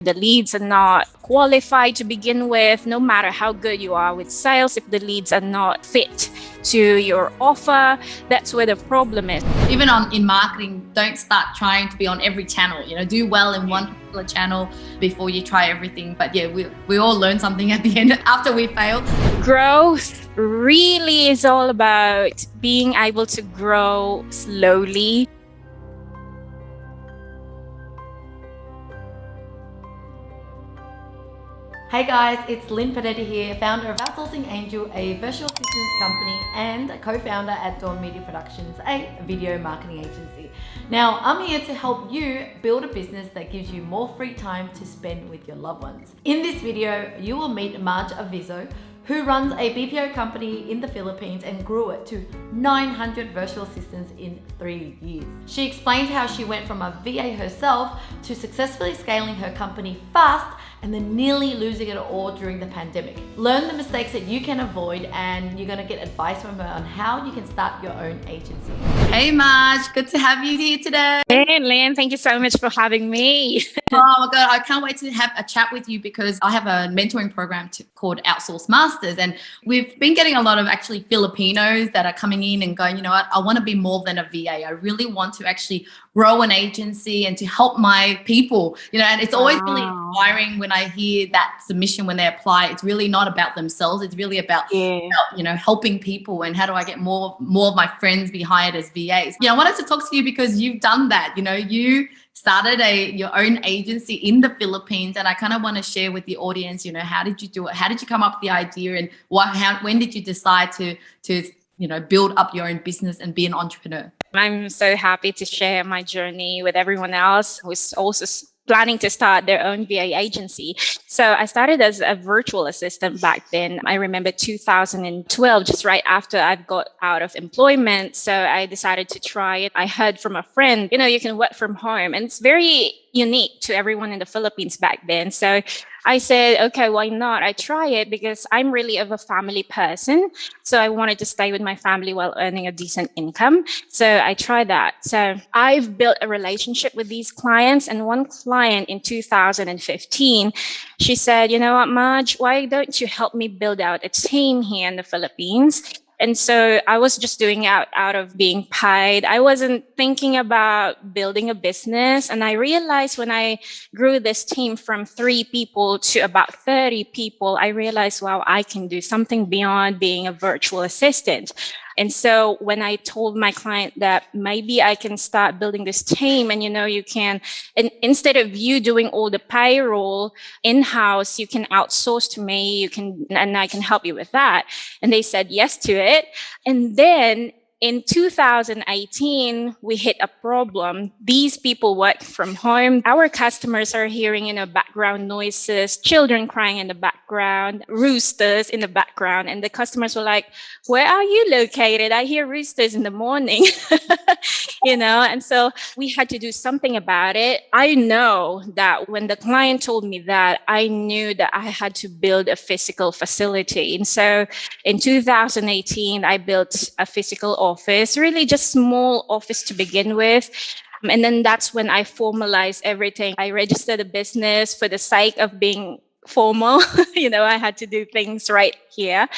The leads are not qualified to begin with. No matter how good you are with sales, if the leads are not fit to your offer, that's where the problem is. Even in marketing, don't start trying to be on every channel. Do well in one particular channel before you try everything. But yeah, we all learn something at the end after we fail. Growth really is all about being able to grow slowly. Hey guys, it's Podetti here, founder of Outsourcing Angel, a virtual assistance company, and co-founder at Dawn Media Productions, a video marketing agency. Now, I'm here to help you build a business that gives you more free time to spend with your loved ones. In this video, you will meet Marge Aviso, who runs a BPO company in the Philippines and grew it to 900 virtual assistants in 3 years. She explained how she went from a VA herself to successfully scaling her company fast and then nearly losing it all during the pandemic. Learn the mistakes that you can avoid, and you're gonna get advice from her on how you can start your own agency. Hey Marge, good to have you here today. Hey Lynn, thank you so much for having me. Oh my God, I can't wait to have a chat with you because I have a mentoring program called Outsource Masters, and we've been getting a lot of actually Filipinos that are coming in and going, you know what, I want to be more than a VA. I really want to actually grow an agency and to help my people, and it's always really inspiring when I hear that submission when they apply. It's really not about themselves. It's really about, helping people, and how do I get more of my friends be hired as VAs. I wanted to talk to you because you've done that. You started your own agency in the Philippines, and I kind of want to share with the audience, how did you do it? How did you come up with the idea, and when did you decide to build up your own business and be an entrepreneur? I'm so happy to share my journey with everyone else who's also planning to start their own VA agency. So I started as a virtual assistant back then. I remember 2012, just right after I've got out of employment. So I decided to try it. I heard from a friend, you can work from home, and it's very unique to everyone in the Philippines back then. So I said, okay, why not? I try it because I'm really of a family person. So I wanted to stay with my family while earning a decent income. So I tried that. So I've built a relationship with these clients. And one client in 2015, she said, you know what, Marge, why don't you help me build out a team here in the Philippines? And so I was just doing it out of being paid. I wasn't thinking about building a business. And I realized when I grew this team from 3 people to about 30 people, I realized, wow, I can do something beyond being a virtual assistant. And so when I told my client that maybe I can start building this team, and you can, and instead of you doing all the payroll in-house, you can outsource to me, and I can help you with that. And they said yes to it. And then in 2018, we hit a problem. These people work from home. Our customers are hearing, background noises, children crying in the background, roosters in the background. And the customers were like, where are you located? I hear roosters in the morning, And so we had to do something about it. I know that when the client told me that, I knew that I had to build a physical facility. And so in 2018, I built a physical office, really just small office to begin with. And then that's when I formalized everything. I registered a business for the sake of being formal. I had to do things right here.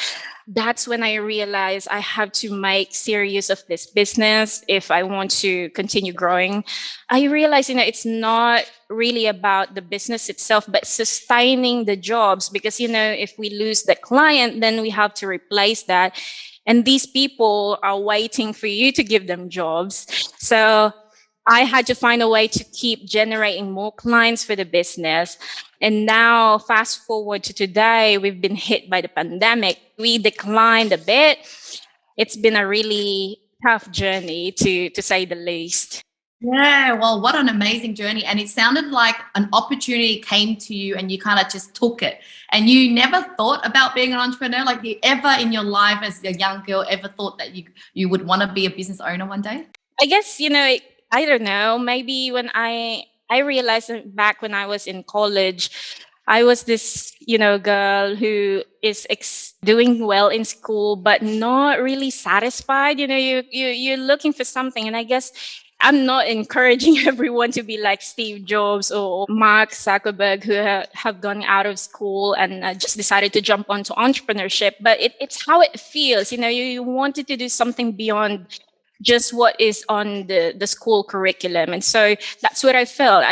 That's when I realized I have to make serious of this business if I want to continue growing. I realized, it's not really about the business itself, but sustaining the jobs, because, if we lose the client, then we have to replace that. And these people are waiting for you to give them jobs. So I had to find a way to keep generating more clients for the business. And now, fast forward to today, we've been hit by the pandemic. We declined a bit. It's been a really tough journey, to say the least. Yeah, well, what an amazing journey. And it sounded like an opportunity came to you and you kind of just took it. And you never thought about being an entrepreneur? Like, you ever in your life as a young girl ever thought that you would want to be a business owner one day? I guess, I don't know, maybe when I realized that back when I was in college, I was this, girl who is doing well in school, but not really satisfied. You're looking for something. And I guess I'm not encouraging everyone to be like Steve Jobs or Mark Zuckerberg, who have gone out of school and just decided to jump onto entrepreneurship. But it's how it feels. You wanted to do something beyond just what is on the school curriculum. And so that's what I felt.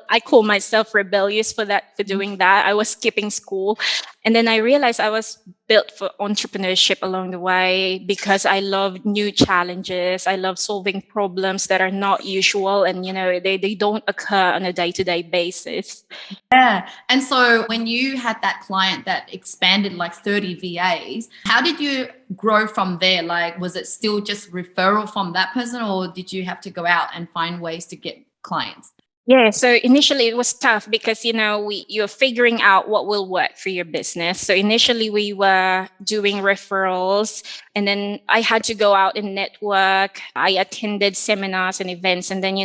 I call myself rebellious for doing that. I was skipping school. And then I realized I was built for entrepreneurship along the way because I love new challenges. I love solving problems that are not usual and, they don't occur on a day-to-day basis. Yeah. And so when you had that client that expanded like 30 VAs, how did you grow from there? Like, was it still just referral from that person, or did you have to go out and find ways to get clients? Yeah, so initially it was tough because you're figuring out what will work for your business. So initially we were doing referrals, and then I had to go out and network. I attended seminars and events, and then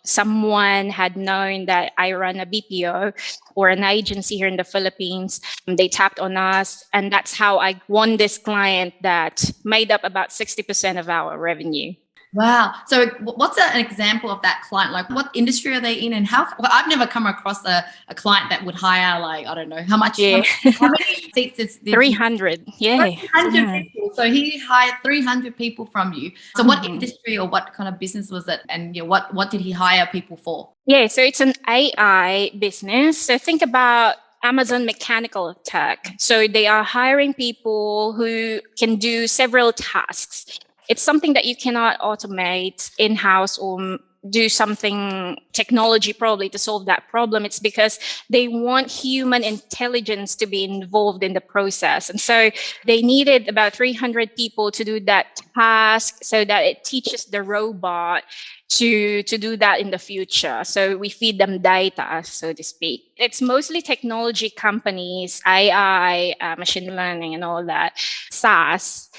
someone had known that I run a BPO or an agency here in the Philippines. They tapped on us, and that's how I won this client that made up about 60% of our revenue. Wow. So what's an example of that client? Like, what industry are they in, and how? Well, I've never come across a client that would hire, like, I don't know, how much, Yeah. how many seats is 300. Yeah. 300 people. So he hired 300 people from you. So what industry or what kind of business was it? And what did he hire people for? Yeah. So it's an AI business. So think about Amazon Mechanical Turk. So they are hiring people who can do several tasks. It's something that you cannot automate in-house or do something technology probably to solve that problem. It's because they want human intelligence to be involved in the process. And so they needed about 300 people to do that task so that it teaches the robot to do that in the future. So we feed them data, so to speak. It's mostly technology companies, AI, machine learning and all that, SaaS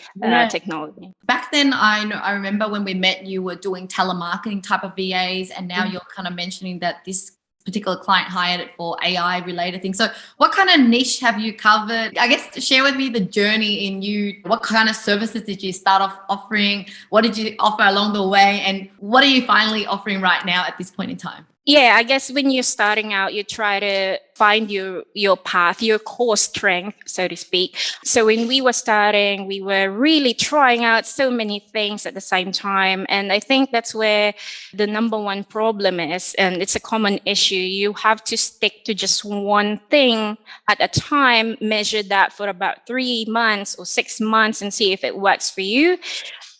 technology. Back then, I remember when we met, you were doing telemarketing type of VAs, and now you're kind of mentioning that this particular client hired it for AI related things. So what kind of niche have you covered? I guess share with me the journey in you. What kind of services did you start off offering? What did you offer along the way? And what are you finally offering right now at this point in time? Yeah, I guess when you're starting out, you try to find your path, your core strength, so to speak. So when we were starting, we were really trying out so many things at the same time. And I think that's where the number one problem is. And it's a common issue. You have to stick to just one thing at a time, measure that for about 3 months or 6 months and see if it works for you.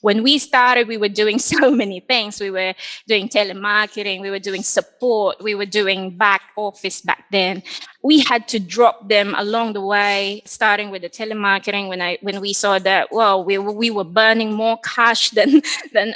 When we started, we were doing so many things. We were doing telemarketing, we were doing support, we were doing back office back then. We had to drop them along the way, starting with the telemarketing when we saw that, well, we were burning more cash than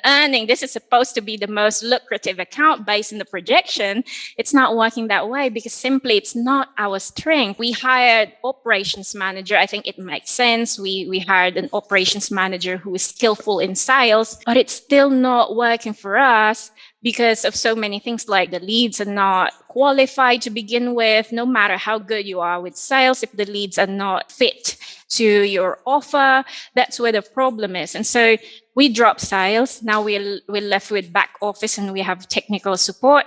earning. This is supposed to be the most lucrative account based on the projection. It's not working that way because simply it's not our strength. We hired operations manager. I think it makes sense. We hired an operations manager who is skillful in sales, but it's still not working for us because of so many things, like the leads are not qualified to begin with. No matter how good you are with sales, if the leads are not fit to your offer, that's where the problem is. And so we dropped sales. Now we're left with back office and we have technical support.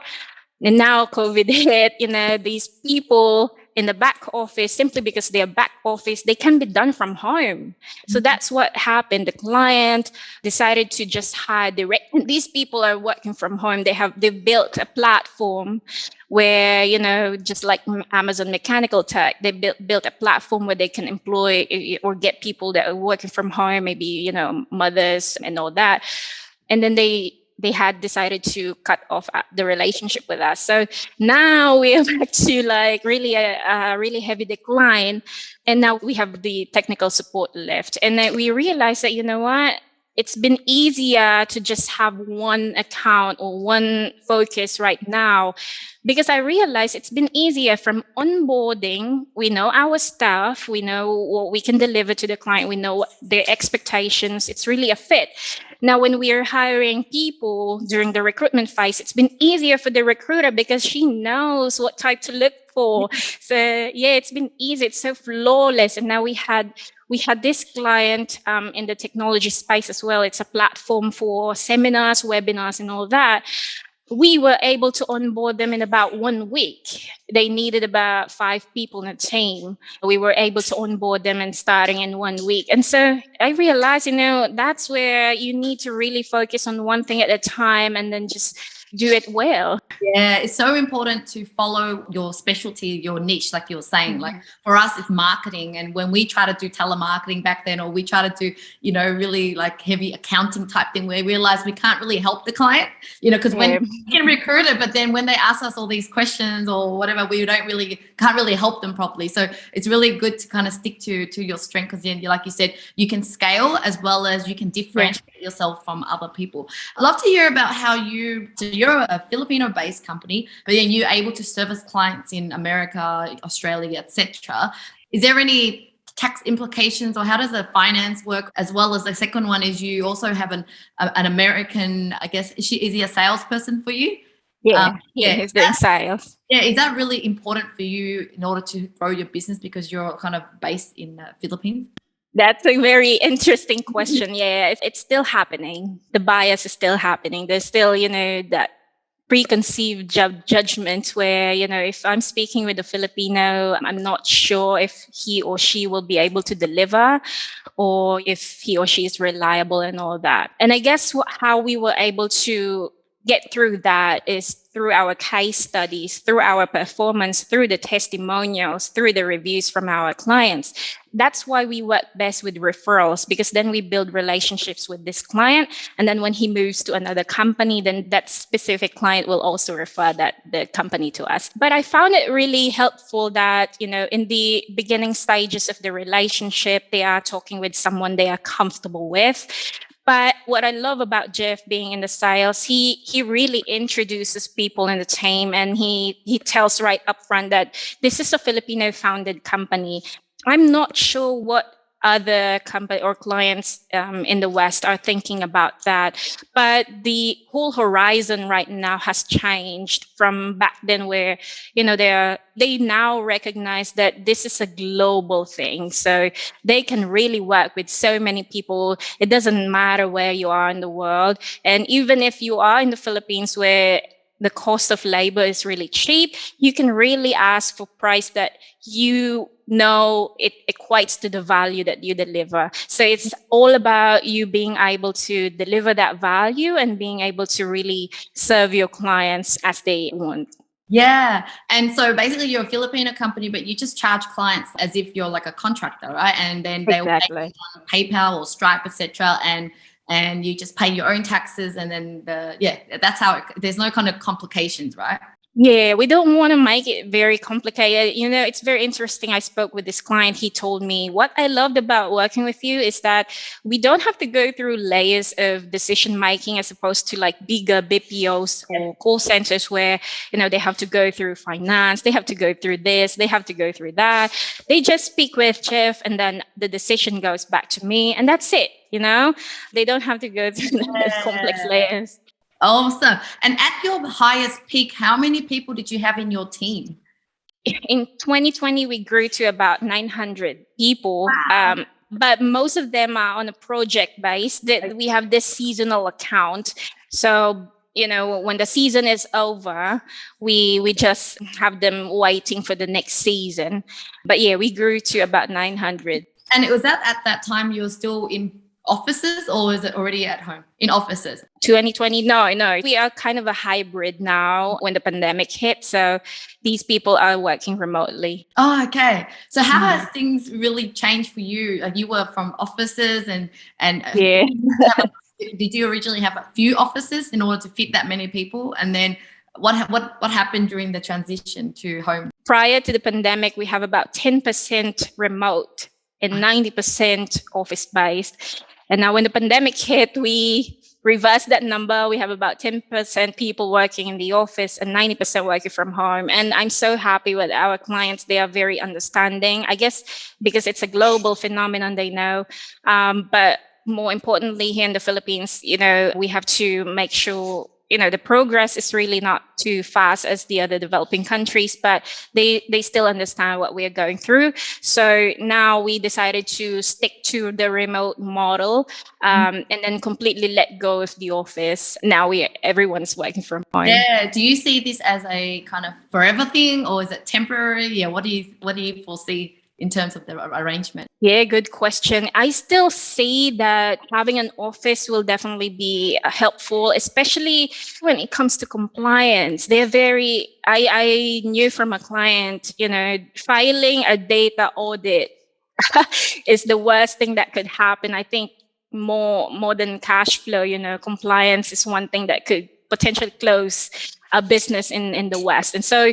And now COVID hit, these people in the back office, simply because they're back office, they can be done from home. So that's what happened. The client decided to just hire direct. These people are working from home. They've built a platform where, just like Amazon Mechanical Turk, they built a platform where they can employ or get people that are working from home, maybe, mothers and all that. And then they had decided to cut off the relationship with us. So now we are back to like really a really heavy decline. And now we have the technical support left. And then we realized that, it's been easier to just have one account or one focus right now, because I realized it's been easier from onboarding. We know our staff, we know what we can deliver to the client, we know their expectations. It's really a fit. Now, when we are hiring people during the recruitment phase, it's been easier for the recruiter because she knows what type to look for. So yeah, it's been easy. It's so flawless. And now we had we had this client in the technology space as well. It's a platform for seminars, webinars, and all that. We were able to onboard them in about 1 week. They needed about 5 people in a team. We were able to onboard them and starting in 1 week. And so I realized, that's where you need to really focus on one thing at a time and then just do it well. Yeah, it's so important to follow your specialty, your niche, like you were saying. Like for us, it's marketing. And when we try to do telemarketing back then, or we try to do, really like heavy accounting type thing, we realize we can't really help the client, because when we can recruit it, but then when they ask us all these questions or whatever, we can't really help them properly. So it's really good to kind of stick to your strength, because then, like you said, you can scale as well as you can differentiate yourself from other people. I'd love to hear about how you're a Filipino-based company, but then you're able to service clients in America, Australia, etc. Is there any tax implications, or how does the finance work? As well as the second one is you also have an American, I guess, is he a salesperson for you? He's doing sales. Yeah, is that really important for you in order to grow your business because you're kind of based in the Philippines? That's a very interesting question. Yeah, it's still happening. The bias is still happening. There's still, that preconceived judgment where, if I'm speaking with a Filipino, I'm not sure if he or she will be able to deliver or if he or she is reliable and all that. And I guess how we were able to get through that is through our case studies, through our performance, through the testimonials, through the reviews from our clients. That's why we work best with referrals, because then we build relationships with this client. And then when he moves to another company, then that specific client will also refer the company to us. But I found it really helpful that, in the beginning stages of the relationship, they are talking with someone they are comfortable with. But what I love about Jeff being in the sales, he really introduces people in the team, and he tells right up front that this is a Filipino founded company. I'm not sure what other company or clients in the West are thinking about that. But the whole horizon right now has changed from back then where, they now recognize that this is a global thing. So they can really work with so many people. It doesn't matter where you are in the world. And even if you are in the Philippines where the cost of labor is really cheap, you can really ask for price that it equates to the value that you deliver. So it's all about you being able to deliver that value and being able to really serve your clients as they want. Yeah. And so basically you're a Filipino company, but you just charge clients as if you're like a contractor, right? And then they'll pay you on PayPal or Stripe, etc. And you just pay your own taxes, and then that's how there's no kind of complications, right? Yeah, we don't want to make it very complicated. It's very interesting. I spoke with this client. He told me what I loved about working with you is that we don't have to go through layers of decision making as opposed to like bigger BPOs or call centers where, they have to go through finance, they have to go through this, they have to go through that. They just speak with Jeff and then the decision goes back to me and that's it. They don't have to go through the complex layers. Awesome. And at your highest peak, how many people did you have in your team? In 2020, we grew to about 900 people. Wow. But most of them are on a project base. That we have this seasonal account. So, when the season is over, we just have them waiting for the next season. But yeah, we grew to about 900. And it was at that time you were still in offices, or is it already at home in offices? 2020, no. We are kind of a hybrid now when the pandemic hit. So these people are working remotely. Oh, okay. So how has things really changed for you? Like you were from offices and yeah. Did you originally have a few offices in order to fit that many people? And then what happened during the transition to home? Prior to the pandemic, we have about 10% remote and 90% office-based. And now when the pandemic hit, we reversed that number. We have about 10% people working in the office and 90% working from home. And I'm so happy with our clients. They are very understanding, I guess, because it's a global phenomenon, they know. But more importantly, here in the Philippines, we have to make sure the progress is really not too fast as the other developing countries, but they still understand what we are going through. So now we decided to stick to the remote model, and then completely let go of the office. Now everyone's working from home. Yeah. Do you see this as a kind of forever thing, or is it temporary? Yeah. What do you foresee in terms of the arrangement? Yeah, good question. I still see that having an office will definitely be helpful, especially when it comes to compliance. I knew from a client, filing a data audit is the worst thing that could happen. I think more than cash flow, compliance is one thing that could potentially close a business in the West. And so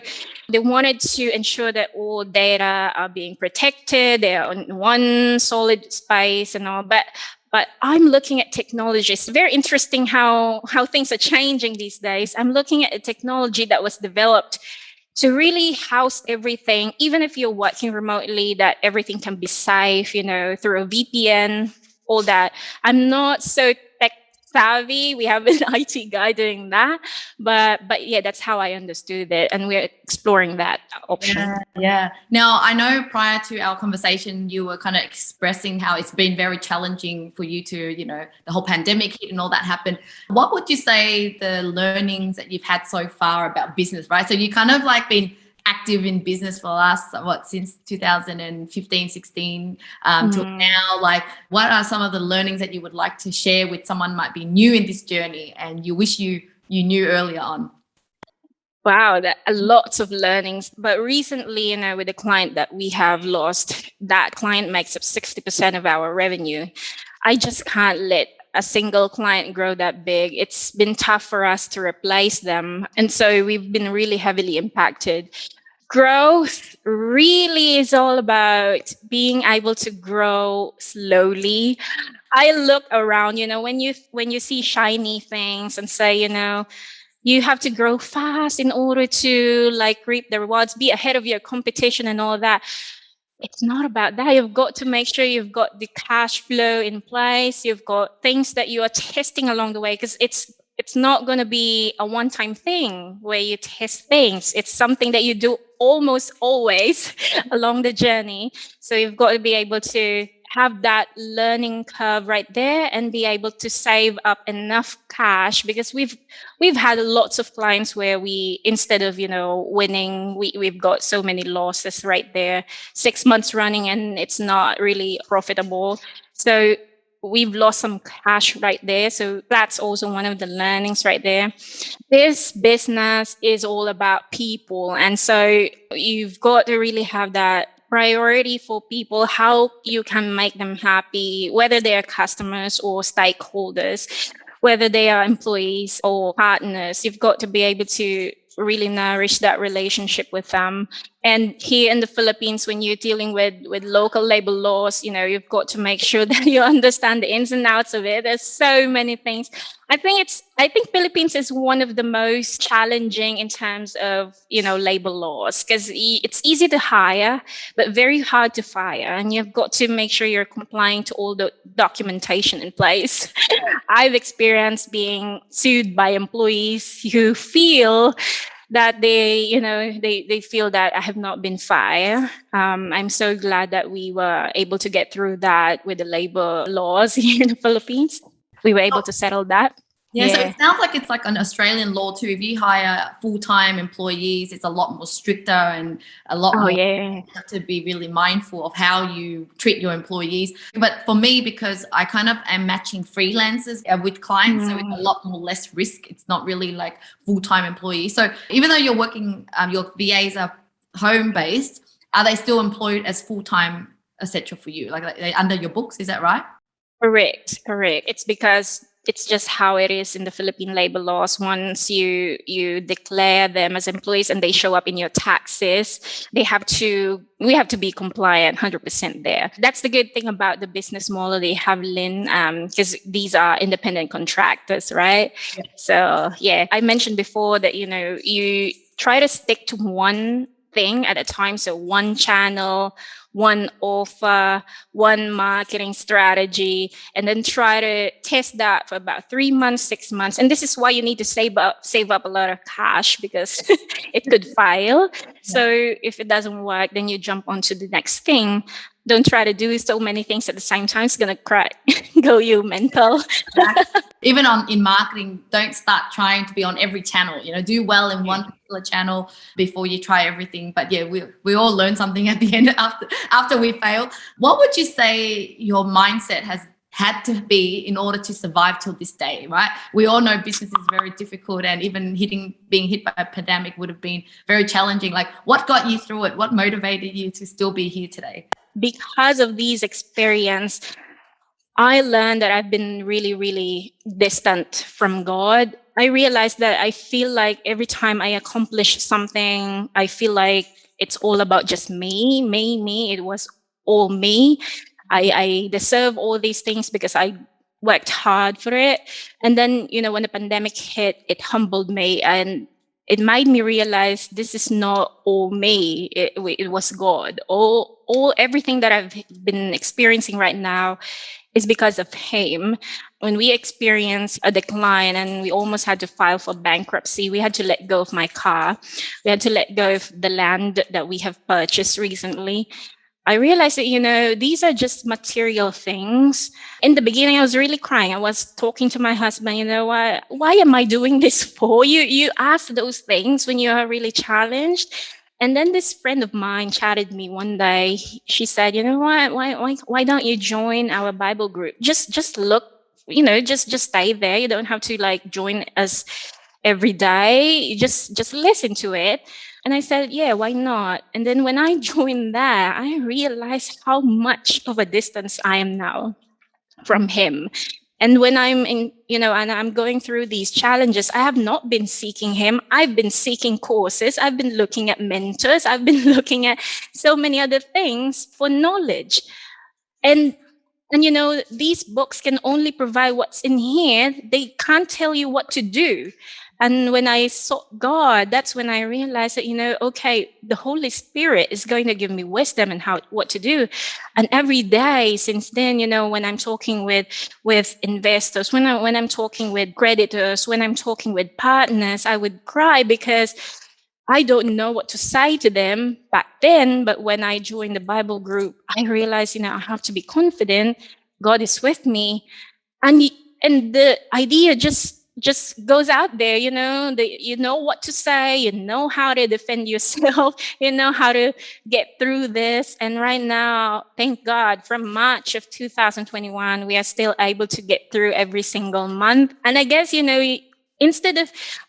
they wanted to ensure that all data are being protected, they're on one solid space and all. But I'm looking at technology. It's very interesting how things are changing these days. I'm looking at a technology that was developed to really house everything, even if you're working remotely, that everything can be safe, through a VPN, all that. I'm not so tech savvy. We have an IT guy doing that, but yeah, that's how I understood it, and we're exploring that option. Yeah. Now, I know prior to our conversation, you were kind of expressing how it's been very challenging for you to, the whole pandemic hit and all that happened. What would you say the learnings that you've had so far about business, right? So you kind of like been active in business for the last, since 2015, 16 till now. Like, what are some of the learnings that you would like to share with someone might be new in this journey and you wish you knew earlier on? Wow, lots of learnings. But recently, with the client that we have lost, that client makes up 60% of our revenue. I just can't let a single client grow that big. It's been tough for us to replace them. And so we've been really heavily impacted. Growth really is all about being able to grow slowly. I look around, when you see shiny things and say, you have to grow fast in order to reap the rewards, be ahead of your competition and all that. It's not about that. You've got to make sure you've got the cash flow in place. You've got things that you are testing along the way, because it's not going to be a one-time thing where you test things. It's something that you do almost always along the journey. So you've got to be able to have that learning curve right there and be able to save up enough cash, because we've had lots of clients where we, instead of winning, we've got so many losses right there, 6 months running, and it's not really profitable. So we've lost some cash right there. So that's also one of the learnings right there. This business is all about people, and so you've got to really have that priority for people, how you can make them happy, whether they are customers or stakeholders, whether they are employees or partners. You've got to be able to really nourish that relationship with them. And here in the Philippines, when you're dealing with local labor laws, you've got to make sure that you understand the ins and outs of it. There's so many things. I think Philippines is one of the most challenging in terms of, labor laws, because it's easy to hire, but very hard to fire. And you've got to make sure you're complying to all the documentation in place. I've experienced being sued by employees who feel that they feel that I have not been fired. I'm so glad that we were able to get through that with the labor laws here in the Philippines. We were able to settle that. Yeah, so it sounds like it's like an Australian law too. If you hire full-time employees, it's a lot more stricter and a lot more. You have to be really mindful of how you treat your employees. But for me, because I kind of am matching freelancers with clients, so it's a lot more less risk. It's not really like full-time employees. So even though you're working, your VAs are home-based, are they still employed as full-time, etc. for you? Like they under your books, is that right? Correct. It's because it's just how it is in the Philippine labor laws. Once you declare them as employees and they show up in your taxes, we have to be compliant 100% there. That's the good thing about the business model they have, Lynn, because these are independent contractors, right? Yeah. So I mentioned before that, you try to stick to one thing at a time. So one channel, one offer, one marketing strategy, and then try to test that for about 3 months, 6 months. And this is why you need to save up a lot of cash, because it could fail. So if it doesn't work, then you jump onto the next thing. Don't try to do so many things at the same time. It's gonna cry, go you mental. Even in marketing, don't start trying to be on every channel. Do well in one particular channel before you try everything. But yeah, we all learn something at the end after we fail. What would you say your mindset has had to be in order to survive till this day, right? We all know business is very difficult, and even being hit by a pandemic would have been very challenging. Like, what got you through it? What motivated you to still be here today? Because of these experience, I learned that I've been really, really distant from God. I realized that I feel like every time I accomplish something, I feel like it's all about just me. It was all me. I deserve all these things because I worked hard for it. And then, when the pandemic hit, it humbled me, and it made me realize this is not all me. It was God. Everything that I've been experiencing right now is because of Him. When we experienced a decline and we almost had to file for bankruptcy, we had to let go of my car. We had to let go of the land that we have purchased recently. I realized that, these are just material things. In the beginning, I was really crying. I was talking to my husband, why am I doing this for? You ask those things when you are really challenged. And then this friend of mine chatted me one day. She said, you know what, why don't you join our Bible group? Just look, just stay there. You don't have to join us every day. Just listen to it. And I said, yeah, why not? And then when I joined that, I realized how much of a distance I am now from Him. And when I'm and I'm going through these challenges, I have not been seeking Him. I've been seeking courses. I've been looking at mentors. I've been looking at so many other things for knowledge. And these books can only provide what's in here. They can't tell you what to do. And when I sought God, that's when I realized that, okay, the Holy Spirit is going to give me wisdom and what to do. And every day since then, when I'm talking with investors, when I'm talking with creditors, when I'm talking with partners, I would cry because I don't know what to say to them back then. But when I joined the Bible group, I realized, I have to be confident. God is with me. And the idea just goes out there, you know what to say, you know how to defend yourself, you know how to get through this. And right now, thank God, from March of 2021, we are still able to get through every single month. And I guess, I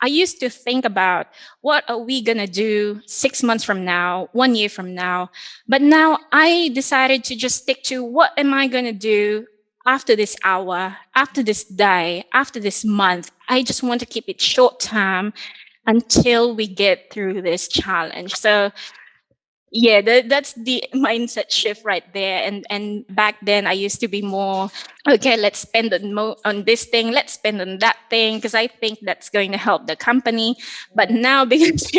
used to think about what are we going to do 6 months from now, 1 year from now. But now I decided to just stick to what am I going to do after this hour, after this day, after this month. I just want to keep it short term until we get through this challenge. So yeah, that's the mindset shift right there. And back then I used to be more, okay, let's spend on this thing, let's spend on that thing, because I think that's going to help the company. But now, because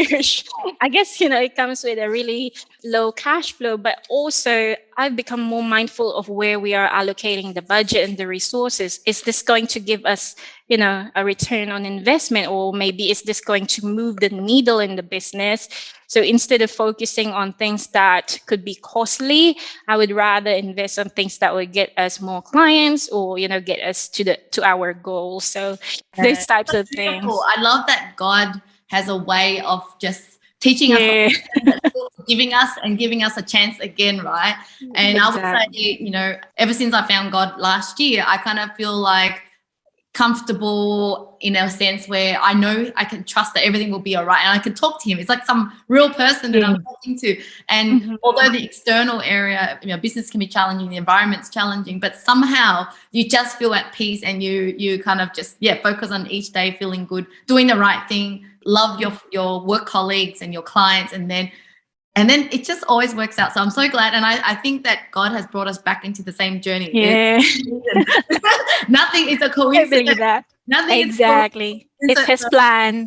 I guess, it comes with a really low cash flow, but also I've become more mindful of where we are allocating the budget and the resources. Is this going to give us, a return on investment, or maybe is this going to move the needle in the business? So instead of focusing on things that could be costly, I would rather invest on things that would get us more clients, or get us to our goals. So those types of things. I love that God has a way of just teaching us, giving us a chance again, right? And exactly. I would say, ever since I found God last year, I kind of feel like comfortable in a sense where I know I can trust that everything will be all right, and I can talk to Him. It's like some real person that I'm talking to. And although the external area, business can be challenging, the environment's challenging, but somehow you just feel at peace, and you kind of just focus on each day feeling good, doing the right thing, love your work colleagues and your clients, and then it just always works out. So I'm so glad. And I think that God has brought us back into the same journey. Yeah. Nothing is a coincidence. Nothing exactly. It's His plan.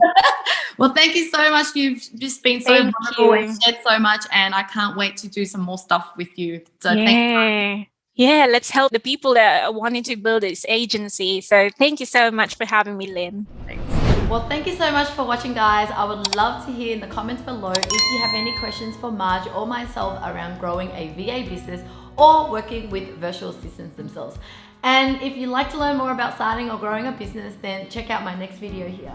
Well, thank you so much. You've just been so Thank wonderful you. and shared so much, and I can't wait to do some more stuff with you. So thank you. Yeah. Yeah, let's help the people that are wanting to build this agency. So thank you so much for having me, Lynn. Thanks. Well, thank you so much for watching, guys. I would love to hear in the comments below if you have any questions for Marge or myself around growing a VA business or working with virtual assistants themselves. And if you'd like to learn more about starting or growing a business, then check out my next video here.